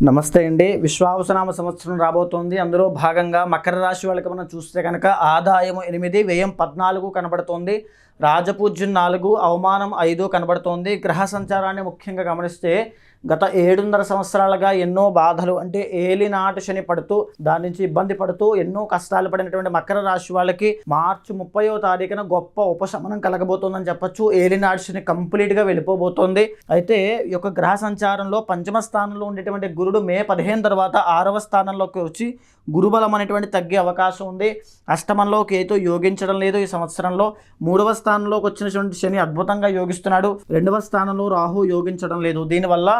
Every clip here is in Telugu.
నమస్తే అండి. విశ్వావసనామ సంవత్సరం రాబోతోంది. అందులో భాగంగా మకర రాశి వాళ్ళకి మనం చూస్తే కనుక ఆదాయం 8, వ్యయం 14 కనబడుతోంది. రాజపూజ్యం 4, అవమానం 5 కనబడుతోంది. గ్రహ సంచారాన్ని ముఖ్యంగా గమనిస్తే గత 7.5 సంవత్సరాలుగా ఎన్నో బాధలు అంటే ఏలినాటి శని పడుతూ దాని నుంచి ఇబ్బంది పడుతూ ఎన్నో కష్టాలు పడినటువంటి మకర రాశి వాళ్ళకి మార్చి 30వ తారీఖున గొప్ప ఉపశమనం కలగబోతోందని చెప్పొచ్చు. ఏలినాటి శని కంప్లీట్గా వెళ్ళిపోబోతోంది. అయితే ఈ యొక్క గ్రహ సంచారంలో పంచమ స్థానంలో ఉండేటువంటి గురుడు మే 15 తర్వాత 6వ స్థానంలోకి వచ్చి గురుబలం అనేటువంటి తగ్గే అవకాశం ఉంది. అష్టమంలో కేతు యోగించడం లేదు ఈ సంవత్సరంలో. 3వ స్థానంలోకి వచ్చినటువంటి శని అద్భుతంగా యోగిస్తున్నాడు. 2వ స్థానంలో రాహు యోగించడం లేదు. దీనివల్ల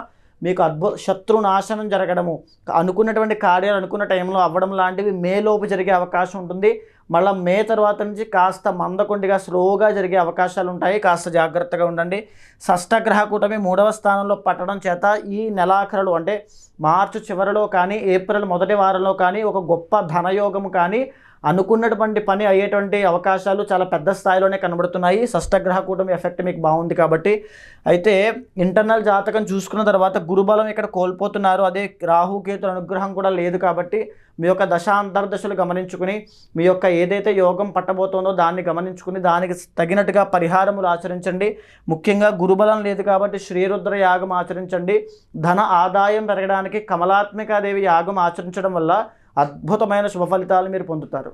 మీకు శత్రు నాశనం జరగడము, అనుకున్నటువంటి కార్యాలు అనుకున్న టైంలో అవ్వడం లాంటివి మేలోపు జరిగే అవకాశం ఉంటుంది. మళ్ళీ మే తర్వాత నుంచి కాస్త మందకొండిగా స్లోగా జరిగే అవకాశాలు ఉంటాయి. కాస్త జాగ్రత్తగా ఉండండి. షష్టగ్రహ కూటమి 3వ స్థానంలో పట్టడం చేత ఈ నెలాఖరులు అంటే మార్చి చివరిలో కానీ ఏప్రిల్ మొదటి వారంలో కానీ ఒక గొప్ప ధనయోగము కానీ అనుకున్నటువంటి పని అయ్యేటువంటి అవకాశాలు చాలా పెద్ద స్థాయిలోనే కనబడుతున్నాయి. షష్టగ్రహ కూటమి ఎఫెక్ట్ మీకు బాగుంది కాబట్టి. అయితే ఇంటర్నల్ జాతకం చూసుకున్న తర్వాత గురుబలం ఇక్కడ కోల్పోతున్నారు. అదే రాహుకేతుల అనుగ్రహం కూడా లేదు కాబట్టి మీ యొక్క దశాంతర్దశలు గమనించుకుని మీ యొక్క ఏదైతే యోగం పట్టబోతుందో దాన్ని గమనించుకుని దానికి తగినట్టుగా పరిహారములు ఆచరించండి. ముఖ్యంగా గురుబలం లేదు కాబట్టి శ్రీరుద్ర యాగం ఆచరించండి. ధన ఆదాయం పెరగడానికి కమలాత్మికాదేవి యాగం ఆచరించడం వల్ల అద్భుతమైన శుభ ఫలితాలు మీరు పొందుతారు.